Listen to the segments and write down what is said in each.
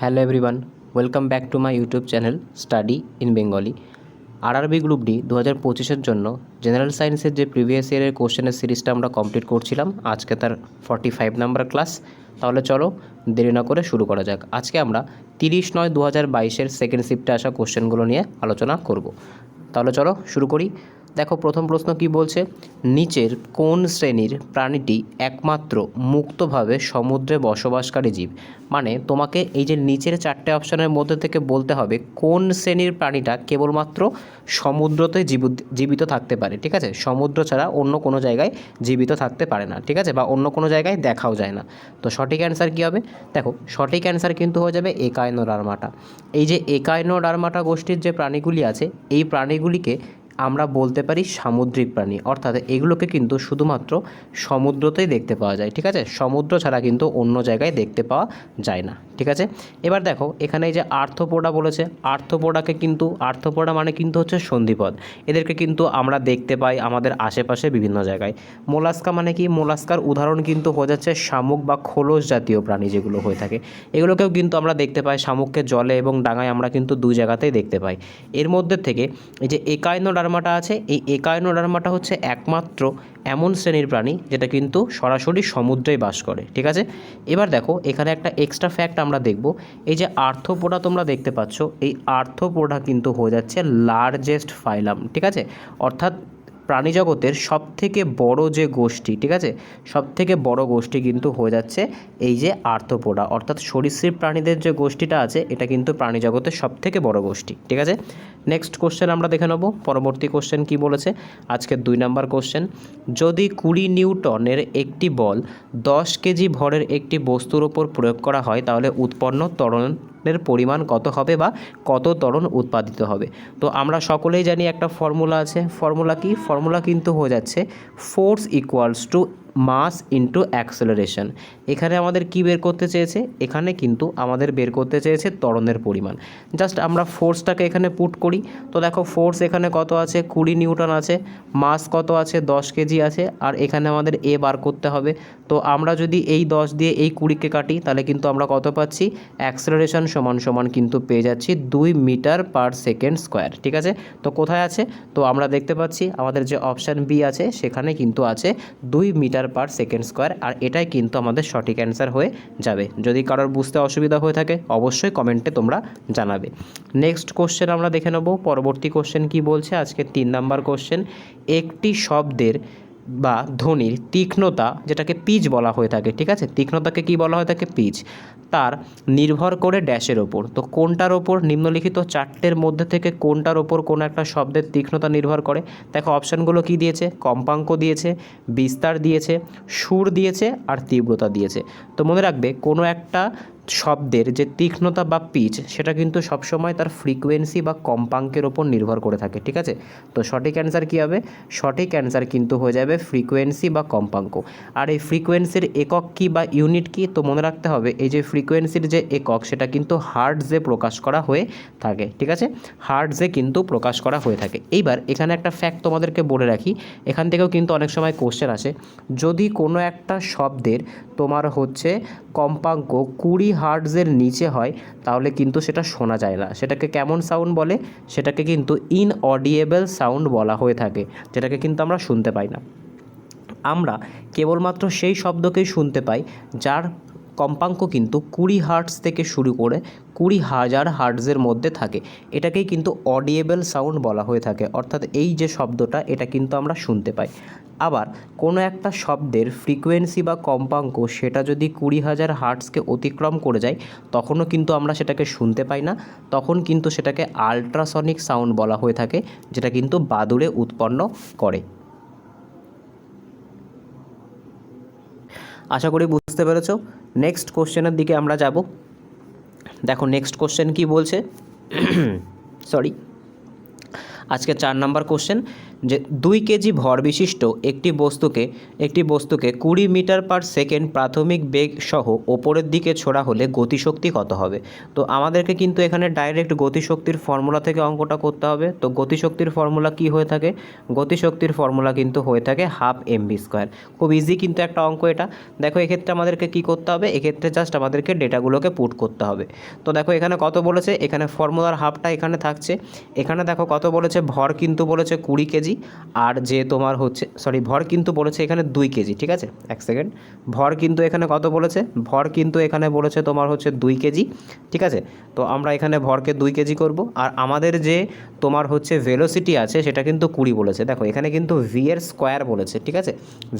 Hello everyone, welcome back to my YouTube channel study in Bengali. RRB group D 2025-এর জন্য general সায়েন্সের যে previous ইয়ারের কোশ্চেনের সিরিজটা আমরা কমপ্লিট করছিলাম, আজকে তার 45 নাম্বার ক্লাস। তাহলে চলো দেরি না করে শুরু করা যাক। আজকে আমরা 30/9/2022-এর সেকেন্ড শিফটে আসা কোশ্চেনগুলো নিয়ে আলোচনা করব। তাহলে চলো শুরু করি। দেখো, প্রথম প্রশ্ন কি বলছে, নিচের কোন শ্রেণীর প্রাণীটি একমাত্র মুক্তভাবে সমুদ্রে বসবাসকারী জীব? মানে তোমাকে এই যে নিচের চারটে অপশানের মধ্যে থেকে বলতে হবে কোন শ্রেণীর প্রাণীটা কেবলমাত্র সমুদ্রতে জীবিত থাকতে পারে। ঠিক আছে, সমুদ্র ছাড়া অন্য কোনো জায়গায় জীবিত থাকতে পারে না, ঠিক আছে, বা অন্য কোনো জায়গায় দেখাও যায় না। তো সঠিক অ্যান্সার কী হবে? দেখো, সঠিক অ্যান্সার কিন্তু হয়ে যাবে একাইনোডার্মাটা। এই যে একাইনোডার্মাটা গোষ্ঠীর যে প্রাণীগুলি আছে, এই প্রাণীগুলিকে আমরা বলতে পারি সামুদ্রিক প্রাণী, অর্থাৎ এগুলোকে কিন্তু শুধুমাত্র সমুদ্রতেই দেখতে পাওয়া যায়। ঠিক আছে, সমুদ্র ছাড়া কিন্তু অন্য জায়গায় দেখতে পাওয়া যায় না। ঠিক আছে, এবার দেখো এখানে এই যে আর্থ্রোপোডা বলেছে, আর্থ্রোপোডা মানে কিন্তু হচ্ছে সন্ধিপদ। এদেরকে কিন্তু আমরা দেখতে পাই আমাদের আশেপাশে বিভিন্ন জায়গায়। মোলাস্কা মানে কি? মোলাস্কার উদাহরণ কিন্তু হয়ে যাচ্ছে শামুক বা খোলস জাতীয় প্রাণী যেগুলো হয়ে থাকে, এগুলোকেও কিন্তু আমরা দেখতে পাই। শামুককে জলে এবং ডাঙায় আমরা কিন্তু দুই জায়গাতেই দেখতে পাই। এর মধ্যে থেকে এই যে একাইনোডার্মাটা আছে, এই একাইনোডার্মাটা হচ্ছে একমাত্র এমন শ্রেণীর প্রাণী যেটা কিন্তু সরাসরি সমুদ্রেই বাস করে। ঠিক আছে, এবার দেখো এখানে একটা এক্সট্রা ফ্যাক্ট আমরা দেখব। এই যে আর্থ্রোপোডা তোমরা দেখতে পাচ্ছ, এই আর্থ্রোপোডা কিন্তু হয়ে যাচ্ছে লার্জেস্ট ফাইলাম। ঠিক আছে, অর্থাৎ প্রাণীজগতের সবথেকে বড় যে গোষ্ঠী, ঠিক আছে, সবথেকে বড় গোষ্ঠী কিন্তু হয়ে যাচ্ছে এই যে আর্থ্রোপোডা, অর্থাৎ সরীসৃপ প্রাণীদের যে গোষ্ঠীটা আছে এটা কিন্তু প্রাণীজগতের সবথেকে বড় গোষ্ঠী। ঠিক আছে, নেক্সট কোশ্চেন আমরা দেখে নেব। পরবর্তী কোশ্চেন কি বলেছে, আজকের 2 নম্বর কোশ্চেন, যদি 20 নিউটনের একটি বল 10 কেজি ভরের একটি বস্তুর ওপর প্রয়োগ করা হয় তাহলে উৎপন্ন ত্বরণের পরিমাণ কত হবে বা কত ত্বরণ উৎপাদিত হবে? তো আমরা সকলেই জানি একটা ফর্মুলা আছে। ফর্মুলা কি? ফর্মুলা কিন্তু হয়ে যাচ্ছে force equals to mass into acceleration. এখানে আমাদের কি বের করতে চেয়েছে? এখানে কিন্তু আমাদের বের করতে চেয়েছে ত্বরণের পরিমাণ। জাস্ট আমরা ফোর্সটাকে এখানে পুট করি। তো দেখো ফোর্স এখানে কত আছে? 20 নিউটন আছে। মাস কত আছে? 10 কেজি আছে। আর এখানে আমাদের এ বার করতে হবে। তো আমরা যদি এই 10 দিয়ে এই 20কে কাটি তাহলে কিন্তু আমরা কত পাচ্ছি? অ্যাক্সেলারেশন সমান সমান কিন্তু পেয়ে যাচ্ছি 2 মিটার পার সেকেন্ড স্কোয়ার। ঠিক আছে, তো কোথায় আছে? তো আমরা দেখতে পাচ্ছি আমাদের যে অপশান বি আছে সেখানে কিন্তু আছে 2 মিটার পার সেকেন্ড স্কোয়ার, আর এটাই কিন্তু আমাদের সঠিক অ্যান্সার হয়ে যাবে। যদি কারোর বুঝতে অসুবিধা হয়ে থাকে অবশ্যই কমেন্টে তোমরা জানাবে। নেক্সট কোশ্চেন আমরা দেখে নেব। পরবর্তী কোশ্চেন কি বলছে, আজকে 3 নাম্বার কোশ্চেন, একটি শব্দের বা ধ্বনির তীক্ষ্ণতা, যেটাকে পিচ বলা হয়ে থাকে, ঠিক আছে, তীক্ষ্ণতাকে কি বলা হয়ে থাকে? পিচ। তার নির্ভর করে ড্যাশের ওপর। তো কোনটার ওপর? নিম্নলিখিত চারটের মধ্যে থেকে কোনটার ওপর কোনো একটা শব্দের তীক্ষ্ণতা নির্ভর করে? দেখো অপশানগুলো কি দিয়েছে? কম্পাঙ্ক দিয়েছে, বিস্তার দিয়েছে, সুর দিয়েছে, আর তীব্রতা দিয়েছে। তো মনে রাখবে কোনো একটা শব্দের যে তীক্ষ্ণতা বা পিচ সেটা কিন্তু সবসময় তার ফ্রিকোয়েন্সি বা কম্পাঙ্কের ওপর নির্ভর করে থাকে। ঠিক আছে, তো সঠিক অ্যান্সার কী হবে? সঠিক অ্যান্সার কিন্তু হয়ে যাবে ফ্রিকোয়েন্সি বা কম্পাঙ্ক। আর এই ফ্রিকোয়েন্সির একক কী বা ইউনিট কী? তো মনে রাখতে হবে এই যে ফ্রিকোয়েন্সির যে একক সেটা কিন্তু হার্টজে প্রকাশ করা হয়ে থাকে। ঠিক আছে, হার্টজে কিন্তু প্রকাশ করা হয়ে থাকে। এইবার এখানে একটা ফ্যাক্ট তোমাদেরকে বলে রাখি, এখান থেকেও কিন্তু অনেক সময় কোশ্চেন আসে। যদি কোনো একটা শব্দের তোমার হচ্ছে কম্পাঙ্ক 20 হার্টজের নিচে হয় তাহলে কিন্তু সেটা শোনা যায় না। সেটাকে কেমন সাউন্ড বলে? সেটাকে কিন্তু ইনঅডিয়েবল সাউন্ড বলা হয়ে থাকে, যেটাকে কিন্তু আমরা শুনতে পাই না। আমরা কেবলমাত্র সেই শব্দকেই শুনতে পাই যার কম্পাঙ্ক কিন্তু 20 হার্টজ থেকে শুরু করে 20,000 হার্টজের মধ্যে থাকে। এটাকেই কিন্তু অডিয়েবল সাউন্ড বলা হয়ে থাকে, অর্থাৎ এই যে শব্দটা এটা কিন্তু আমরা শুনতে পাই। আবার কোনো একটা শব্দের ফ্রিকোয়েন্সি বা কম্পাঙ্ক সেটা যদি 20,000 হার্টজকে অতিক্রম করে যায় তখনও কিন্তু আমরা সেটাকে শুনতে পাই না, তখন কিন্তু সেটাকে আলট্রাসনিক সাউন্ড বলা হয়ে থাকে, যেটা কিন্তু বাদুড়ে উৎপন্ন করে। আশা করি বুঝতে পেরেছ। নেক্সট কোশ্চেনের দিকে আমরা যাব। দেখো নেক্সট কোশ্চেন কি বলছে, সরি, আজকে 4 নাম্বার কোশ্চেন, যে 2 কেজি ভর বিশিষ্ট একটি বস্তুকে 20 মিটার পার সেকেন্ড প্রাথমিক বেগ সহ ওপরের দিকে ছোড়া হলে গতিশক্তি কত হবে। তো আমাদেরকে কিন্তু এখানে ডাইরেক্ট গতিশক্তির ফর্মুলা থেকে অঙ্কটা করতে হবে। তো গতিশক্তির ফর্মুলা কি হয়ে থাকে, গতিশক্তির ফর্মুলা কিন্তু হয়ে থাকে হাফ mv²। খুব ইজি কিন্তু একটা অঙ্ক এটা। দেখো এক্ষেত্রে আমাদেরকে কি করতে হবে, এক্ষেত্রে জাস্ট আমাদেরকে ডেটাগুলোকে পুট করতে হবে। তো দেখো এখানে কত বলেছে, এখানে ফর্মুলার হাফটা এখানে থাকছে। এখানে দেখো কত বলেছে, ভর কিন্তু বলেছে 20 কেজি, আর যে তোমার হচ্ছে ভর কিন্তু বলেছে এখানে 2 কেজি। ঠিক আছে, এক সেকেন্ড, ভর কিন্তু এখানে কত বলেছে, ভর কিন্তু এখানে বলেছে তোমার হচ্ছে 2 কেজি। ঠিক আছে, তো আমরা এখানে ভরকে 2 কেজি করব, আর আমাদের যে তোমার হচ্ছে ভেলোসিটি আছে সেটা কিন্তু 20 বলেছে। দেখো এখানে কিন্তু ভি এর স্কোয়ার বলেছে। ঠিক আছে,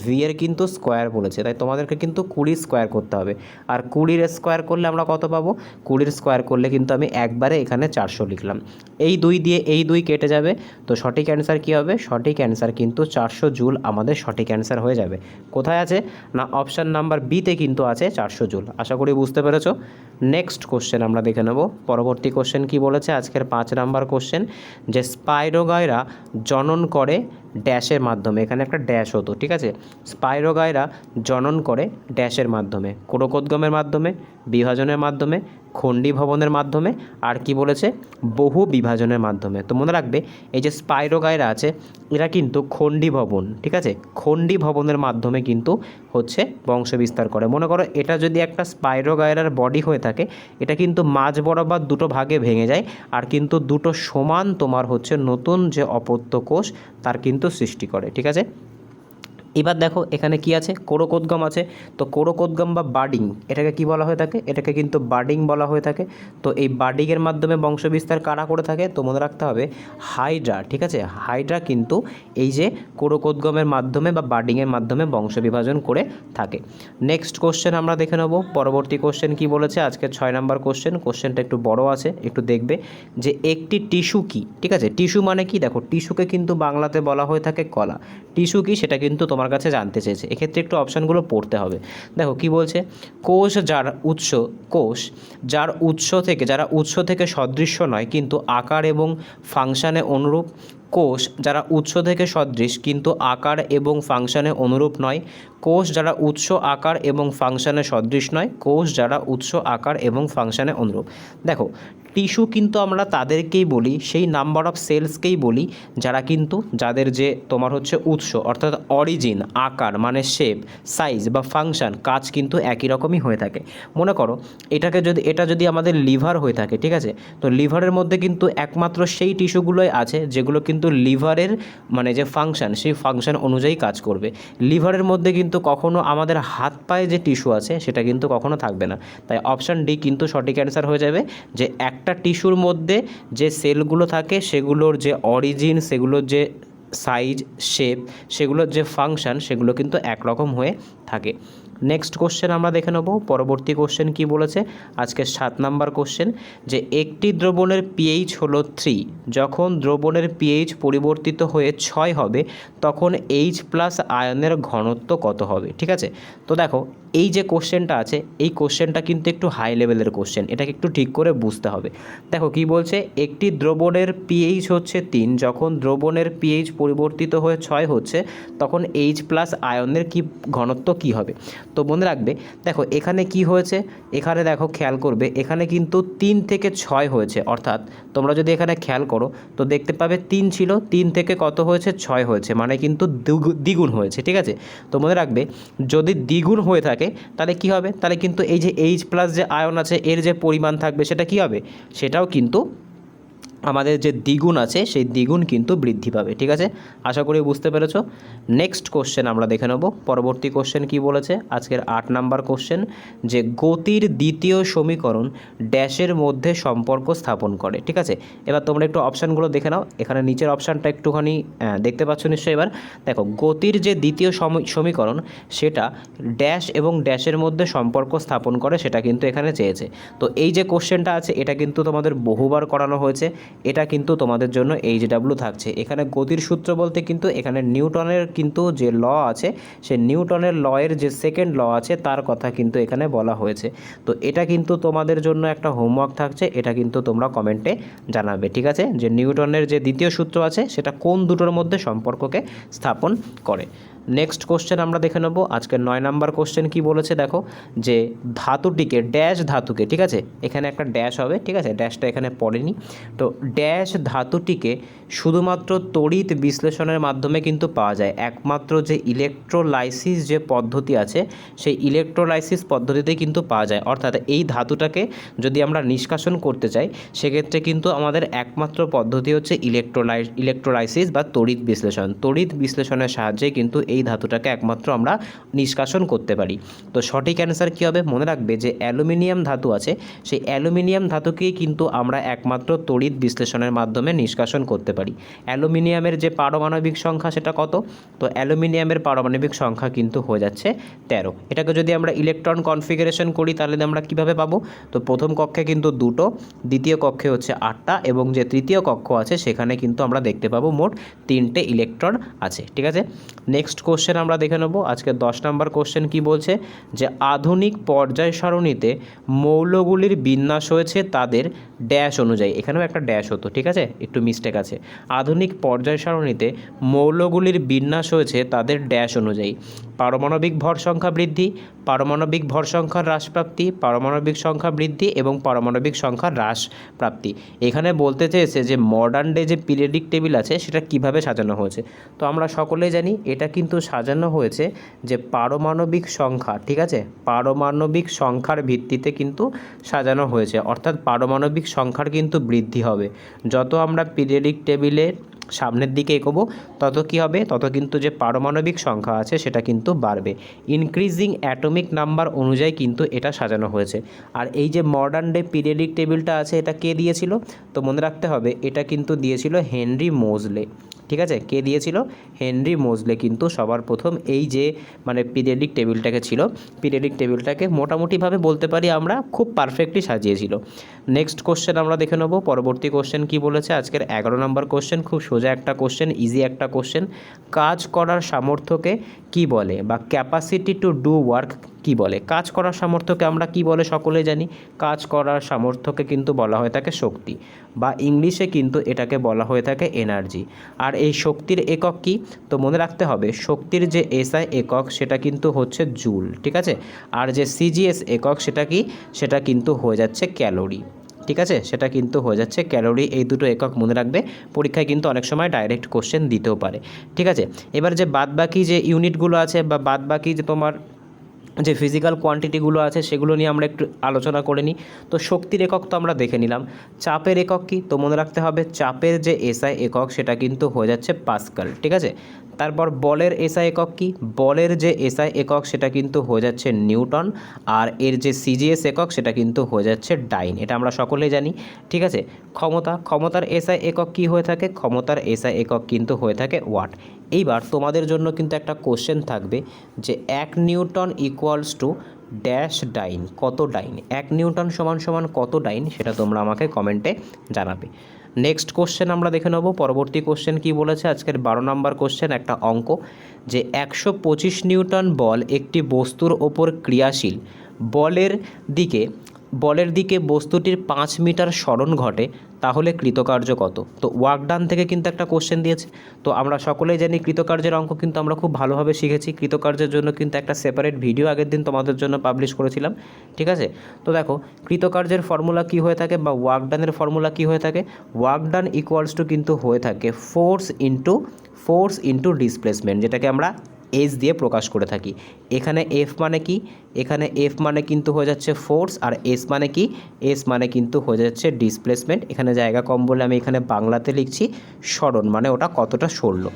ভি এর কিন্তু স্কোয়ার বলেছে, তাই তোমাদেরকে কিন্তু 20 স্কোয়ার করতে হবে। আর 20 স্কোয়ার করলে আমরা কত পাবো, 20 স্কোয়ার করলে কিন্তু আমি একবারে এখানে 400 লিখলাম। এই 2 দিয়ে এই 2 কেটে যাবে, তো সঠিক অ্যান্সার কী হবে, সঠিক অ্যান্সার কিন্তু 400 জুল আমাদের সঠিক অ্যান্সার হয়ে যাবে। কোথায় আছে না, অপশান নাম্বার বিতে কিন্তু আছে 400 জুল। আশা করি বুঝতে পেরেছো। নেক্সট কোশ্চেন আমরা দেখে নেব। পরবর্তী কোশ্চেন কি বলেছে, আজকের 5 নাম্বার কোশ্চেন, যে স্পাইরোগাইরা জনন করে ড্যাশের মাধ্যমে। এখানে একটা ড্যাশ হতো। ঠিক আছে, স্পাইরোগাইরা জনন করে ড্যাশের মাধ্যমে, কোরকোদ্গমের মাধ্যমে, বিভাজনের মাধ্যমে, খণ্ডী ভবনের মাধ্যমে, আর কি বলেছে, বহু বিভাজনের মাধ্যমে। তো মনে রাখবে এই যে স্পাইরোগাইরা আছে এরা কিন্তু খণ্ডী ভবন, ঠিক আছে, খণ্ডী ভবনের মাধ্যমে কিন্তু হচ্ছে বংশ বিস্তার করে। মনে করো এটা যদি একটা স্পাইরোগাইরার বডি হয়ে থাকে, এটা কিন্তু মাঝ বরাবর দুটো ভাগে ভেঙে যায়, আর কিন্তু দুটো সমান তোমার হচ্ছে নতুন যে অপত্য কোষ তার কিন্তু সৃষ্টি করে। ঠিক আছে, এবার দেখো এখানে কি আছে, কোরকোদ্গম আছে। তো কোরকোদ্গম বা বার্ডিং এটাকে কি বলা হয়ে থাকে, এটাকে কিন্তু বার্ডিং বলা হয়ে থাকে। তো এই বার্ডিংয়ের মাধ্যমে বংশবিস্তার কারা করে থাকে, তো মনে রাখতে হবে হাইড্রা। ঠিক আছে, হাইড্রা কিন্তু এই যে কোরকোদ্গমের মাধ্যমে বা বার্ডিংয়ের মাধ্যমে বংশ বিভাজন করে থাকে। নেক্সট কোশ্চেন আমরা দেখে নেব। পরবর্তী কোশ্চেন কি বলেছে, আজকে 6 নাম্বার কোশ্চেন। কোশ্চেনটা একটু বড় আছে, একটু দেখবে যে একটি টিস্যু কি। ঠিক আছে, টিস্যু মানে কি, দেখো টিস্যুকে কিন্তু বাংলাতে বলা হয়ে থাকে কলা। টিস্যু কি সেটা কিন্তু তোমার কাছে জানতে চেয়েছে, এক্ষেত্রে একটু অপশানগুলো পড়তে হবে। দেখো কি বলছে, যারা উৎস থেকে সদৃশ্য নয় কিন্তু আকার এবং ফাংশানে অনুরূপ। কোষ যারা উৎস থেকে সদৃশ কিন্তু আকার এবং ফাংশানে অনুরূপ নয়। কোষ যারা উৎস আকার এবং ফাংশানে সদৃশ নয়। কোষ যারা উৎস আকার এবং ফাংশানে অনুরূপ। দেখো টিস্যু কিন্তু আমরা তাদেরকেই বলি, সেই নাম্বার অফ সেলসকেই বলি যারা কিন্তু যাদের যে তোমার হচ্ছে উৎস অর্থাৎ অরিজিন, আকার মানে শেপ, সাইজ বা ফাংশন, কাজ কিন্তু একই রকমই হয়ে থাকে। মনে করো এটা যদি আমাদের লিভার হয়ে থাকে, ঠিক আছে, তো লিভারের মধ্যে কিন্তু একমাত্র সেই টিস্যুগুলোই আছে যেগুলো কিন্তু লিভারের মানে যে ফাংশন সেই ফাংশন অনুযায়ী কাজ করবে। লিভারের মধ্যে কিন্তু কখনো আমাদের হাত পায়ে যে টিস্যু আছে সেটা কিন্তু কখনো থাকবে না। তাই অপশান ডি কিন্তু সঠিক অ্যান্সার হয়ে যাবে, যে একটা টিস্যুর মধ্যে যে সেলগুলো থাকে সেগুলোর যে অরিজিন, সেগুলোর যে সাইজ, শেপ, সেগুলোর যে ফাংশন সেগুলো কিন্তু একরকম হয়ে থাকে। নেক্সট কোশ্চেন আমরা দেখে নেব। পরবর্তী কোশ্চেন কি বলেছে, আজকে 7 নাম্বার কোশ্চেন, যে একটি দ্রবণের পিএইচ হলো 3, যখন দ্রবণের পিএইচ পরিবর্তিত হয়ে 6 হবে তখন H+ আয়নের ঘনত্ব কত হবে। ঠিক আছে, তো দেখো এই যে কোশ্চেনটা আছে এই কোশ্চেনটা কিন্তু একটু হাই লেভেলের কোশ্চেন, এটাকে একটু ঠিক করে বুঝতে হবে। দেখো কি বলছে, একটি দ্রবণের পিএইচ হচ্ছে 3, যখন দ্রবণের পিএইচ পরিবর্তিত হয়ে 6 হচ্ছে তখন H+ আয়নের কি ঘনত্ব কি হবে। তো মনে রাখবে দেখো এখানে কি হয়েছে, এখানে দেখো খেয়াল করবে এখানে কিন্তু 3 থেকে 6 হয়েছে, অর্থাৎ তোমরা যদি এখানে খেয়াল করো তো দেখতে পাবে 3 ছিল, 3 থেকে কত হয়েছে 6 হয়েছে, মানে কিন্তু দ্বিগুণ হয়েছে। ঠিক আছে, তো মনে রাখবে যদি দ্বিগুণ হয়ে থাকে তাহলে কি হবে, তাহলে কিন্তু এই যে H+ যে আয়ন আছে এর যে পরিমাণ থাকবে সেটা কি হবে, সেটাও কিন্তু আমাদের যে দ্বিগুণ আছে সেই দ্বিগুণ কিন্তু বৃদ্ধি পাবে। ঠিক আছে, আশা করি বুঝতে পেরেছো। নেক্সট কোশ্চেন আমরা দেখে নেব। পরবর্তী কোশ্চেন কি বলেছে, আজকের 8 নাম্বার কোশ্চেন, যে গতির দ্বিতীয় সমীকরণ ড্যাশের মধ্যে সম্পর্ক স্থাপন করে। ঠিক আছে, এবার তোমরা একটু অপশানগুলো দেখে নাও। এখানে নিচের অপশানটা একটুখানি দেখতে পাচ্ছ নিশ্চয়ই। এবার দেখো গতির যে দ্বিতীয় সমীকরণ সেটা ড্যাশ এবং ড্যাশের মধ্যে সম্পর্ক স্থাপন করে, সেটা কিন্তু এখানে চেয়েছে। তো এই যে কোশ্চেনটা আছে এটা কিন্তু তোমাদের বহুবার করানো হয়েছে, এটা কিন্তু তোমাদের জন্য এইচডাব্লিউ থাকছে। এখানে গতির সূত্র বলতে কিন্তু এখানে নিউটনের কিন্তু যে ল আছে, সে নিউটনের লয়ের যে সেকেন্ড ল আছে তার কথা কিন্তু এখানে বলা হয়েছে। তো এটা কিন্তু তোমাদের জন্য একটা হোমওয়ার্ক থাকছে, এটা কিন্তু তোমরা কমেন্টে জানাবে, ঠিক আছে, যে নিউটনের যে দ্বিতীয় সূত্র আছে সেটা কোন দুটোর মধ্যে সম্পর্ককে স্থাপন করে। নেক্সট কোশ্চেন আমরা দেখে নেব। আজকের 9 নাম্বার কোশ্চেন কি বলেছে দেখো, যে ধাতুটিকে ড্যাশ ধাতুকে, ঠিক আছে, এখানে একটা ড্যাশ হবে, ঠিক আছে, ড্যাশটা এখানে পড়েনি। তো ড্যাশ ধাতুটিকে শুধুমাত্র তড়িৎ বিশ্লেষণের মাধ্যমে কিন্তু পাওয়া যায়। একমাত্র যে ইলেকট্রোলাইসিস যে পদ্ধতি আছে সেই ইলেকট্রোলাইসিস পদ্ধতিতে কিন্তু পাওয়া যায়। অর্থাৎ এই ধাতুটাকে যদি আমরা নিষ্কাশন করতে চাই সেক্ষেত্রে কিন্তু আমাদের একমাত্র পদ্ধতি হচ্ছে ইলেকট্রোলাইসিস বা তড়িৎ বিশ্লেষণ। তড়িৎ বিশ্লেষণের সাহায্যে কিন্তু এই ধাতুটাকে একমাত্র আমরা নিষ্কাশন করতে পারি। তো সঠিক অ্যান্সার কী হবে, মনে রাখবে যে অ্যালুমিনিয়াম ধাতু আছে, সেই অ্যালুমিনিয়াম ধাতুকেই কিন্তু আমরা একমাত্র তড়িৎ বিশ্লেষণের মাধ্যমে নিষ্কাশন করতে পারি। অ্যালুমিনিয়ামের যে পারমাণবিক সংখ্যা সেটা কত, তো অ্যালুমিনিয়ামের পারমাণবিক সংখ্যা কিন্তু হয়ে যাচ্ছে 13। এটাকে যদি আমরা ইলেকট্রন কনফিগারেশন করি তাহলে আমরা কীভাবে পাবো, তো প্রথম কক্ষে কিন্তু 2টো, দ্বিতীয় কক্ষে হচ্ছে 8টা, এবং যে তৃতীয় কক্ষ আছে সেখানে কিন্তু আমরা দেখতে পাবো মোট 3টে ইলেকট্রন আছে, ঠিক আছে। নেক্সট কোশ্চেন আমরা দেখে নেব। আজকে 10 নম্বর কোশ্চেন কি বলছে, যে আধুনিক পর্যায় সারণীতে মৌলগুলির বিন্যাস হয়েছে তাদের ড্যাশ অনুযায়ী। এখানেও একটা ড্যাশ হতো, ঠিক আছে, একটু মিস্টেক আছে। আধুনিক পর্যায় সারণীতে মৌলগুলির বিন্যাস হয়েছে তাদের ড্যাশ অনুযায়ী: পারমাণবিক ভর সংখ্যা বৃদ্ধি, পারমাণবিক ভর সংখ্যার হ্রাস প্রাপ্তি, পারমাণবিক সংখ্যা বৃদ্ধি এবং পারমাণবিক সংখ্যার হ্রাস প্রাপ্তি। এখানে বলতে চেয়েছে যে মডার্ন ডে যে পিরিয়ডিক টেবিল আছে সেটা কিভাবে সাজানো হয়েছে। তো আমরা সকলেই জানি এটা কিন্তু সাজানো হয়েছে যে পারমাণবিক সংখ্যা, ঠিক আছে, পারমাণবিক সংখ্যার ভিত্তিতে কিন্তু সাজানো হয়েছে। অর্থাৎ পারমাণবিক সংখ্যার কিন্তু বৃদ্ধি হবে। যত আমরা পিরিয়ডিক টেবিলের সামনের দিকে এগোবো তত কী হবে, তত কিন্তু যে পারমাণবিক সংখ্যা আছে সেটা কিন্তু বাড়বে। ইনক্রিজিং অ্যাটমিক নাম্বার অনুযায়ী কিন্তু এটা সাজানো হয়েছে। আর এই যে মডার্ন ডে পিরিয়ডিক টেবিলটা আছে এটা কে দিয়েছিল, তো মনে রাখতে হবে এটা কিন্তু দিয়েছিল হেনরি মোজলে, ঠিক আছে। কে দিয়েছিল, হেনরি মোজলে কিন্তু সবার প্রথম এই যে মানে পিরিয়ডিক টেবিলটাকে ছিল, পিরিয়ডিক টেবিলটাকে মোটামুটিভাবে বলতে পারি আমরা খুব পারফেক্টলি সাজিয়েছিল। নেক্সট কোশ্চেন আমরা দেখে নেব। পরবর্তী কোশ্চেন কি বলেছে, আজকের 11 নম্বর কোশ্চেন, খুব সোজা একটা কোশ্চেন, ইজি একটা কোশ্চেন। কাজ করার সামর্থ্যকে কি বলে, বা ক্যাপাসিটি টু ডু ওয়ার্ক কি বলে? কাজ করার সামর্থ্যকে আমরা কি বলে সকলে জানি, কাজ করার সামর্থ্যকে কিন্তু বলা হয়ে থাকে শক্তি, বা ইংলিশে কিন্তু এটাকে বলা হয়ে থাকে এনার্জি। আর এই শক্তির একক কি, তো মনে রাখতে হবে শক্তির যে এসআই একক সেটা কিন্তু হচ্ছে জুল, ঠিক আছে। আর যে সিজিএস একক সেটা কি, সেটা কিন্তু হয়ে যাচ্ছে ক্যালোরি, ঠিক আছে, সেটা কিন্তু হয়ে যাচ্ছে ক্যালোরি। এই দুটো একক মনে রাখবে, পরীক্ষায় কিন্তু অনেক সময় ডাইরেক্ট কোশ্চেন দিতেও পারে, ঠিক আছে। এবার যে বাদবাকি যে ইউনিটগুলো আছে বা বাদবাকি যে তোমার যে ফিজিক্যাল কোয়ান্টিটিগুলো আছে সেগুলো নিয়ে আমরা একটু আলোচনা করে নিই। তো শক্তির একক তো আমরা দেখে নিলাম। চাপের একক কি, তো মনে রাখতে হবে চাপের যে এসআই একক সেটা কিন্তু হয়ে যাচ্ছে পাস্কাল, ঠিক আছে। তারপর বলের এসআই একক কি, বলের যে এসআই একক সেটা কিন্তু হয়ে যাচ্ছে নিউটন, আর এর যে সিজিএস একক সেটা কিন্তু হয়ে যাচ্ছে ডাইন, এটা আমরা সকলেই জানি, ঠিক আছে। ক্ষমতার এসআই একক কি হয়ে থাকে, ক্ষমতার এসআই একক কিন্তু হয়ে থাকে ওয়াট। এইবার তোমাদের জন্য কিন্তু একটা কোশ্চেন থাকবে যে 1 নিউটন ইকুয়ালস টু ড্যাশ ডাইন, কত ডাইন, 1 নিউটন সমান সমান কত ডাইন, সেটা তোমরা আমাকে কমেন্টে জানাবে। নেক্সট কোশ্চেন আমরা দেখে নেব। পরবর্তী কোশ্চেন কি বলেছে, আজকের 12 নম্বর কোশ্চেন, একটা অঙ্ক, যে 125 নিউটন বল একটি বস্তুর ওপর ক্রিয়াশীল, বলের দিকে বস্তুটির 5 মিটার সরণ ঘটে, তাহলে কৃতকার্য কত? তো ওয়ার্ক ডান থেকে কিন্তু একটা কোশ্চেন দিয়েছে। তো আমরা সকলেই জানি কৃতকার্যের অঙ্ক কিন্তু আমরা খুব ভালোভাবে শিখেছি। কৃতকার্যের জন্য কিন্তু একটা সেপারেট ভিডিও আগের দিন তোমাদের জন্য পাবলিশ করেছিলাম, ঠিক আছে। তো দেখো কৃতকার্যের ফর্মুলা কি হয়ে থাকে, বা ওয়ার্ক ডানের ফর্মুলা কি হয়ে থাকে, ওয়ার্ক ডান ইকুয়ালস টু কিন্তু হয়ে থাকে ফোর্স ইন্টু ডিসপ্লেসমেন্ট, যেটাকে আমরা এস দিয়ে প্রকাশ করে থাকি। এখানে এফ মানে কি, এখানে এফ মানে কিন্তু হয়ে যাচ্ছে ফোর্স, আর এস মানে কি, এস মানে কিন্তু হয়ে যাচ্ছে ডিসপ্লেসমেন্ট। এখানে জায়গা কম বলে আমি এখানে বাংলাতে লিখছি সরণ, মানে ওটা কতটা সরলো।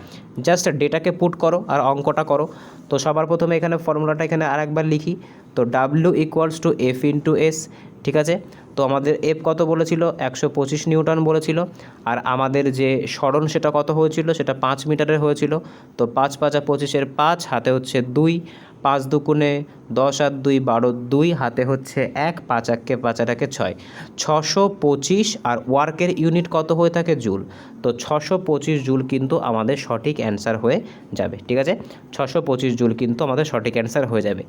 জাস্ট ডেটাকে পুট করো আর অঙ্কটা করো। তো সবার প্রথমে এখানে ফর্মুলাটা এখানে আরেকবার লিখি, তো W equals to F into S, ঠিক আছে। তো আমাদের এফ কত বলেছিল, 125 নিউটন বলেছিল, আর আমাদের যে সরণ সেটা কত হয়েছিল, সেটা 5 মিটারের হয়েছিল। তো 5 × 5 = 25, হাতে হচ্ছে 2, 5 দুগুণে 10 আর 2 12, 2 হাতে হচ্ছে 1, 5 একে 5 আর একে 6, 625 আর ওয়ার্কের ইউনিট কত হয়ে থাকে? জুল। তো 625 জুল কিন্তু আমাদের সঠিক অ্যান্সার হয়ে যাবে। ঠিক আছে, 625 জুল কিন্তু আমাদের সঠিক অ্যান্সার হয়ে যাবে।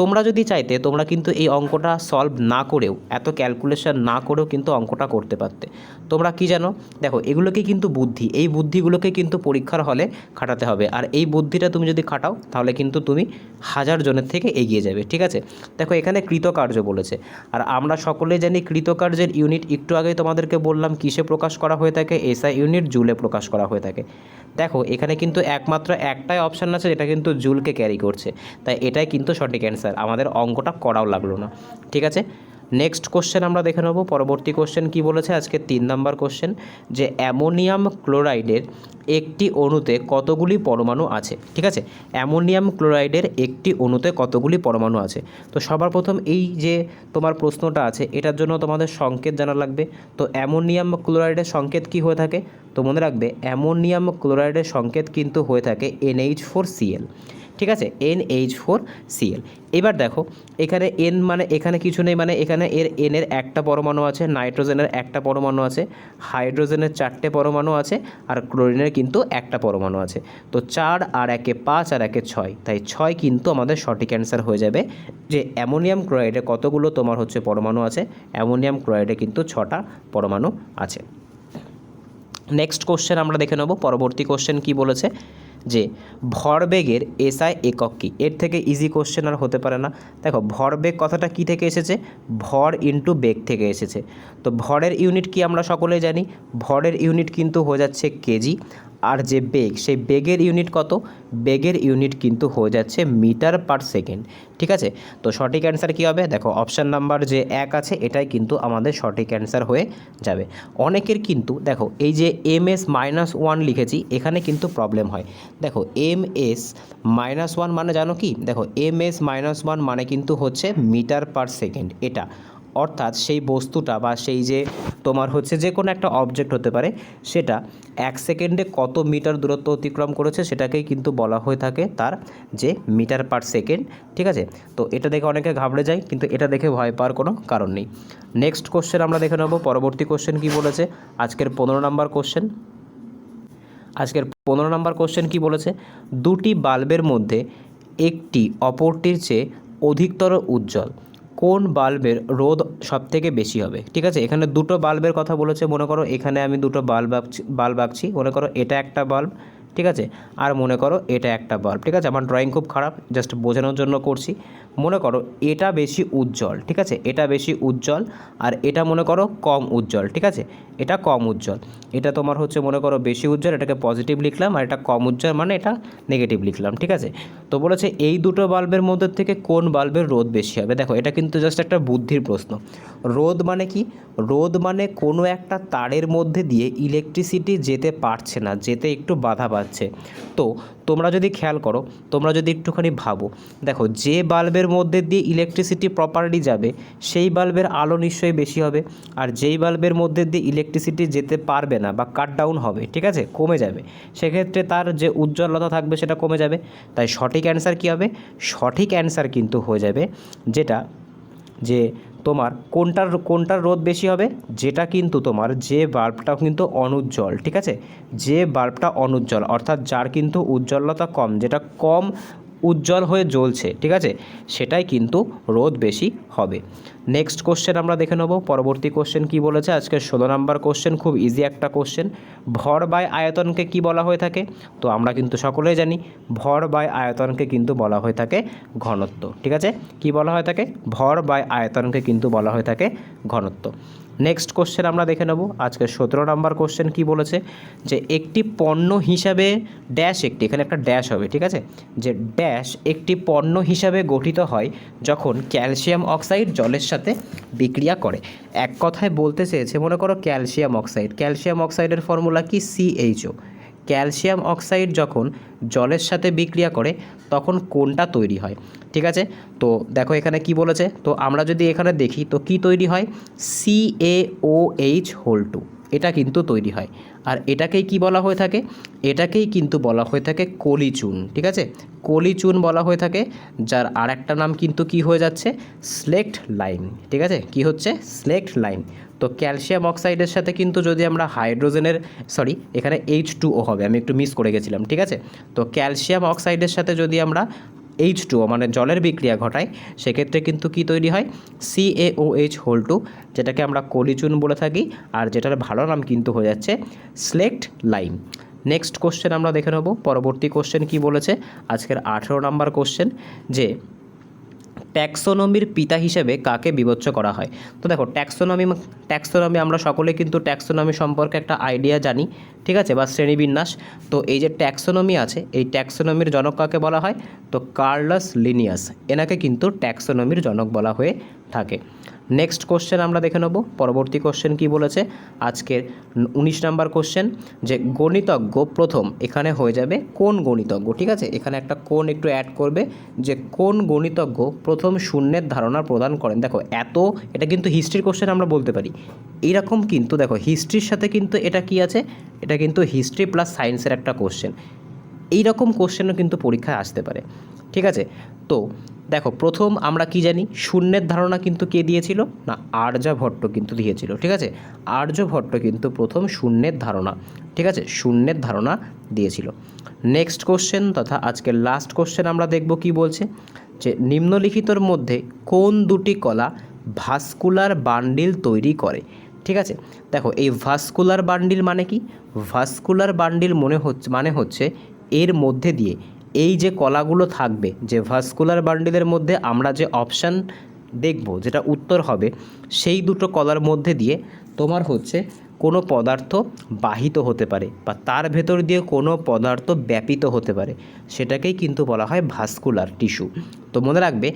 তোমরা যদি চাইতে তোমরা কিন্তু এই অঙ্কটা সলভ না করেও, এত ক্যালকুলেশন না করেও কিন্তু অঙ্কটা করতে পারতে। তোমরা কি জানো, দেখো এগুলোকে কিন্তু বুদ্ধি, এই বুদ্ধিগুলোকে কিন্তু পরীক্ষার হলে খাটাতে হবে। আর এই বুদ্ধিটা তুমি যদি খাটাও তাহলে কিন্তু তুমি 1000 জনের থেকে এগিয়ে যাবে। ঠিক আছে, দেখো এখানে কৃতকার্য বলেছে, আর আমরা সকলেই জানি কৃতকার্যের ইউনিট একটু আগেই তোমাদেরকে বললাম কিসে প্রকাশ করা হয়ে থাকে? এসআই ইউনিট জুলে প্রকাশ করা হয়ে থাকে। দেখো এখানে কিন্তু একমাত্র একটাই অপশান আছে যেটা কিন্তু জুলকে ক্যারি করছে, তাই এটাই কিন্তু সঠিক অ্যান্সার, আমাদের অঙ্কটা করাও লাগলো না। ঠিক আছে, নেক্সট কোশ্চেন আমরা দেখে নেব। পরবর্তী কোশ্চেন কি বলেছে? আজকে 3 নাম্বার কোশ্চেন, যে অ্যামোনিয়াম ক্লোরাইডের একটি অণুতে কতগুলি পরমাণু আছে। ঠিক আছে, অ্যামোনিয়াম ক্লোরাইডের একটি অণুতে কতগুলি পরমাণু আছে। তো সবার প্রথম এই যে তোমার প্রশ্নটা আছে এটার জন্য তোমাদের সংকেত জানা লাগবে। তো অ্যামোনিয়াম ক্লোরাইডের সংকেত কি হয়ে থাকে? তো মনে রাখবে অ্যামোনিয়াম ক্লোরাইডের সংকেত কিন্তু হয়ে থাকে NH4Cl। ঠিক আছে, NH4Cl। এবার দেখো এখানে N মানে এখানে কিছু নেই, মানে এখানে এর একটা পরমাণু আছে, নাইট্রোজেনের একটা পরমাণু আছে, হাইড্রোজেনের 4টে পরমাণু আছে, আর ক্লোরিনের কিন্তু একটা পরমাণু আছে। তো 4 আর একে 5 আর একে 6, তাই 6 কিন্তু আমাদের সঠিক অ্যান্সার হয়ে যাবে। যে অ্যামোনিয়াম ক্লোরাইডে কতগুলো তোমার হচ্ছে পরমাণু আছে? অ্যামোনিয়াম ক্লোরাইডে কিন্তু 6টা পরমাণু আছে। নেক্সট কোশ্চেন আমরা দেখে নেব। পরবর্তী কোশ্চেন কি বলেছে? যে ভরবেগের এসআই একক কী? এর থেকে ইজি কোশ্চেন আর হতে পারে না। দেখো ভরবেগ কথাটা কি থেকে এসেছে? ভর ইন্টু বেগ থেকে এসেছে। তো ভরের ইউনিট কি আমরা সকলেই জানি, ভরের ইউনিট কিন্তু হয়ে যাচ্ছে কেজি, আর যে বেগ সেই বেগের ইউনিট কত? বেগের ইউনিট কিন্তু হয়ে যাচ্ছে মিটার পার সেকেন্ড। ঠিক আছে, তো সঠিক অ্যান্সার কী হবে? দেখো অপশান নাম্বার যে 1 আছে এটাই কিন্তু আমাদের সঠিক অ্যান্সার হয়ে যাবে। অনেকের কিন্তু দেখো এই যে ms-1 লিখেছি এখানে কিন্তু প্রবলেম হয়। দেখো ms-1 মানে জানো কি? দেখো ms-1 মানে কিন্তু হচ্ছে মিটার পার সেকেন্ড। এটা অর্থাৎ সেই বস্তুটা বা সেই যে তোমার হচ্ছে যে কোনো একটা অবজেক্ট হতে পারে, সেটা 1 সেকেন্ডে কত মিটার দূরত্ব অতিক্রম করেছে সেটাকেই কিন্তু বলা হয়ে থাকে তার যে মিটার পার সেকেন্ড। ঠিক আছে, তো এটা দেখে অনেকে ঘাবড়ে যায়, কিন্তু এটা দেখে ভয় পাওয়ার কোনো কারণ নেই। নেক্সট কোশ্চেন আমরা দেখে নেব। পরবর্তী কোশ্চেন কি বলেছে? আজকের 15 নাম্বার কোশ্চেন। আজকের 15 নাম্বার কোশ্চেন কি বলেছে? দুটি বাল্বের মধ্যে একটি অপরটির চেয়ে অধিকতর উজ্জ্বল, কোন বাল্বের রোধ সবথেকে বেশি হবে? ঠিক আছে, এখানে দুটো বাল্বের কথা বলেছে। মনে করো এখানে আমি দুটো বাল্ব আঁকছি। মনে করো এটা একটা বাল্ব, ঠিক আছে, আর মনে করো এটা একটা বাল্ব। ঠিক আছে, আমার ড্রয়িং খুব খারাপ, জাস্ট বোঝানোর জন্য করছি। মনে করো এটা বেশি উজ্জ্বল, ঠিক আছে, এটা বেশি উজ্জ্বল, আর এটা মনে করো কম উজ্জ্বল। ঠিক আছে, এটা কম উজ্জ্বল, এটা তোমার হচ্ছে মনে করো বেশি উজ্জ্বল, এটাকে পজিটিভ লিখলাম, আর এটা কম উজ্জ্বল মানে এটা নেগেটিভ লিখলাম। ঠিক আছে, তো বলেছে এই দুটো বাল্বের মধ্যে থেকে কোন বাল্বের রোধ বেশি হবে। দেখো এটা কিন্তু জাস্ট একটা বুদ্ধির প্রশ্ন। রোধ মানে কি? রোধ মানে কোনো একটা তারের মধ্যে দিয়ে ইলেকট্রিসিটি যেতে পারছে না, যেতে একটু বাধা পাচ্ছে। তো তোমরা যদি খেয়াল করো, তোমরা যদি একটুখানি ভাবো, দেখো যে বাল্বের মধ্যে দিয়ে ইলেকট্রিসিটি প্রপারলি যাবে সেই বাল্বের আলো নিশ্চয়ই বেশি হবে, আর যেই বাল্বের মধ্যে দিয়ে ইলেকট্রিসিটি যেতে পারবে না বা কাট ডাউন হবে, ঠিক আছে, কমে যাবে, সেক্ষেত্রে তার যে উজ্জ্বলতা থাকবে সেটা কমে যাবে। তাই সঠিক অ্যান্সার কী হবে? সঠিক অ্যান্সার কিন্তু হয়ে যাবে যেটা, যে তোমার কোনটার রোধ বেশি হবে? যেটা কিন্তু তোমার যে বাল্বটা কিন্তু অনুজ্জ্বল, ঠিক আছে, যে বাল্বটা অনুজ্জ্বল অর্থাৎ যার কিন্তু উজ্জ্বলতা কম, যেটা কম উজ্জ্বল হয়ে জ্বলছে, ঠিক আছে, সেটাই কিন্তু রোধ বেশি হবে। নেক্সট কোশ্চেন আমরা দেখে নেব। পরবর্তী কোশ্চেন কি বলেছে? আজকে 16 নাম্বার কোশ্চেন, খুব ইজি একটা কোশ্চেন। ভর বাই আয়তনকে কি বলা হয়ে থাকে? তো আমরা কিন্তু সকলেই জানি ভর বাই আয়তনকে কিন্তু বলা হয়ে থাকে ঘনত্ব। ঠিক আছে, কি বলা হয়ে থাকে? ভর বাই আয়তনকে কিন্তু বলা হয়ে থাকে ঘনত্ব। নেক্সট কোশ্চেন আমরা দেখে নেব। আজকে 17 নাম্বার কোশ্চেন কি বলেছে? যে একটি পণ্য হিসাবে ড্যাশ একটি, এখানে একটা ড্যাশ হবে, ঠিক আছে, যে ড্যাশ একটি পণ্য হিসাবে গঠিত হয় যখন ক্যালসিয়াম অক্সাইড জলের সাথে বিক্রিয়া করে। এক কথায় বলতে চেয়েছে, মনে করো ক্যালসিয়াম অক্সাইড, ক্যালসিয়াম অক্সাইডের ফর্মুলা কি? CHO। ক্যালসিয়াম অক্সাইড যখন জলের সাথে বিক্রিয়া করে তখন কোনটা তৈরি হয়? ঠিক আছে, তো দেখো এখানে কি বলেছে, তো আমরা যদি এখানে দেখি তো কি তৈরি হয়? CaOH2। এটা কিন্তু তৈরি হয়। আর এটাকেই কি বলা হয়ে থাকে? এটাকেই কিন্তু বলা হয়ে থাকে কলি চুন, ঠিক আছে? কলি চুন বলা হয়ে থাকে, যার আর একটা নাম কিন্তু কি হয়ে যাচ্ছে? স্লেক্ট লাইম, ঠিক আছে? কি হচ্ছে? স্লেক্ট লাইম। তো ক্যালসিয়াম অক্সাইডের সাথে কিন্তু যদি আমরা হাইড্রোজেনের এখানে H2O হবে, আমি একটু মিস করে গেছিলাম, ঠিক আছে? তো ক্যালসিয়াম অক্সাইডের সাথে যদি আমরা H2O মানে জলের বিক্রিয়া ঘটায়, সেক্ষেত্রে কিন্তু কি তৈরি হয়? CaOH2, যেটাকে আমরা কলিচুন বলে থাকি, আর যেটার ভালো নাম কিন্তু হয়ে যাচ্ছে স্লেক্ট লাইম। নেক্সট কোশ্চেন আমরা দেখে নেব। পরবর্তী কোশ্চেন কি বলেছে? আজকের 18 নম্বর কোশ্চেন, যে ট্যাক্সোনমির পিতা হিসেবে কাকে বিবেচ্য করা হয়? তো দেখো, ট্যাক্সোনমি আমরা সকলে কিন্তু ট্যাক্সোনমি সম্পর্কে একটা আইডিয়া জানি, ঠিক আছে, বা শ্রেণীবিন্যাস। তো এই যে ট্যাক্সোনমি আছে, এই ট্যাক্সোনমির জনক কাকে বলা হয়? তো কার্লাস লিনিয়াস, এনাকে কিন্তু ট্যাক্সোনমির জনক বলা হয়ে থাকে। নেক্সট কোশ্চেন আমরা দেখে নেব। পরবর্তী কোশ্চেন কি বলেছে? আজকের 19 নম্বর কোশ্চেন, যে গণিতজ্ঞ প্রথম, এখানে হয়ে যাবে কোন গণিতজ্ঞ, ঠিক আছে? এখানে একটা কোন একটু অ্যাড করবে, যে কোন গণিতজ্ঞ প্রথম শূন্যের ধারণা প্রদান করেন। দেখো, এটা কিন্তু হিস্ট্রির কোশ্চেন আমরা বলতে পারি এইরকম, কিন্তু দেখো হিস্ট্রির সাথে কিন্তু এটা কি আছে? এটা কিন্তু হিস্ট্রি প্লাস সায়েন্সের একটা কোশ্চেন। এইরকম কোশ্চেনও কিন্তু পরীক্ষায় আসতে পারে, ঠিক আছে? তো দেখো, প্রথম আমরা কি জানি? শূন্যের ধারণা কিন্তু কে দিয়েছিল? না, আর্যভট্ট কিন্তু দিয়েছিল, ঠিক আছে? আর্যভট্ট কিন্তু প্রথম শূন্যের ধারণা, ঠিক আছে, শূন্যের ধারণা দিয়েছিল। নেক্সট কোশ্চেন তথা আজকের লাস্ট কোশ্চেন আমরা দেখব কি বলছে, যে নিম্নলিখিতর মধ্যে কোন দুটি কলা ভাস্কুলার বান্ডিল তৈরি করে? ঠিক আছে, দেখো এই ভাস্কুলার বান্ডিল মানে কি? ভাস্কুলার বান্ডিল মানে হচ্ছে এর মধ্যে দিয়ে এই যে কলাগুলো থাকবে, যে ভাস্কুলার বান্ডিলের মধ্যে আমরা যে অপশান দেখব, যেটা উত্তর হবে, সেই দুটো কলার মধ্যে দিয়ে তোমার হচ্ছে কোনো পদার্থ বাহিত হতে পারে, বা তার ভেতর দিয়ে কোনো পদার্থ ব্যাপিত হতে পারে, সেটাকেই কিন্তু বলা হয় ভাস্কুলার টিস্যু। তো মনে রাখবে,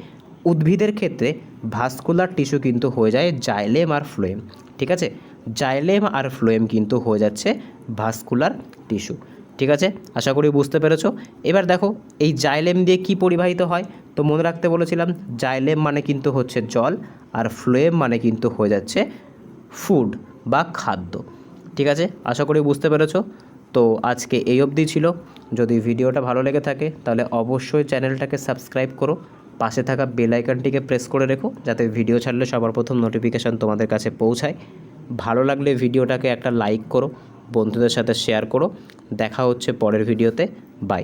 উদ্ভিদের ক্ষেত্রে ভাস্কুলার টিস্যু কিন্তু হয়ে যায় জাইলেম আর ফ্লোয়েম, ঠিক আছে? জাইলেম আর ফ্লোয়েম কিন্তু হয়ে যাচ্ছে ভাস্কুলার টিস্যু, ঠিক আছে? আশা করি বুঝতে পেরেছো। এবার দেখো, এই জাইলেম দিয়ে কি পরিবাহিত হয়? তো মনে রাখতে বলেছিলাম, জাইলেম মানে কিন্তু হচ্ছে জল, আর ফ্লোয়েম মানে কিন্তু হয়ে যাচ্ছে ফুড বা খাদ্য, ঠিক আছে? আশা করি বুঝতে পেরেছো। তো আজকে এই অবধি ছিল। যদি ভিডিওটা ভালো লেগে থাকে তাহলে অবশ্যই চ্যানেলটাকে সাবস্ক্রাইব করো, পাশে থাকা বেল আইকনটিকে প্রেস করে রেখো, যাতে ভিডিও ছাড়লে সবার প্রথম নোটিফিকেশান তোমাদের কাছে পৌঁছায়। ভালো লাগলে ভিডিওটাকে একটা লাইক করো, বন্ধুদের সাথে শেয়ার করো। দেখা হচ্ছে পরের ভিডিওতে। বাই।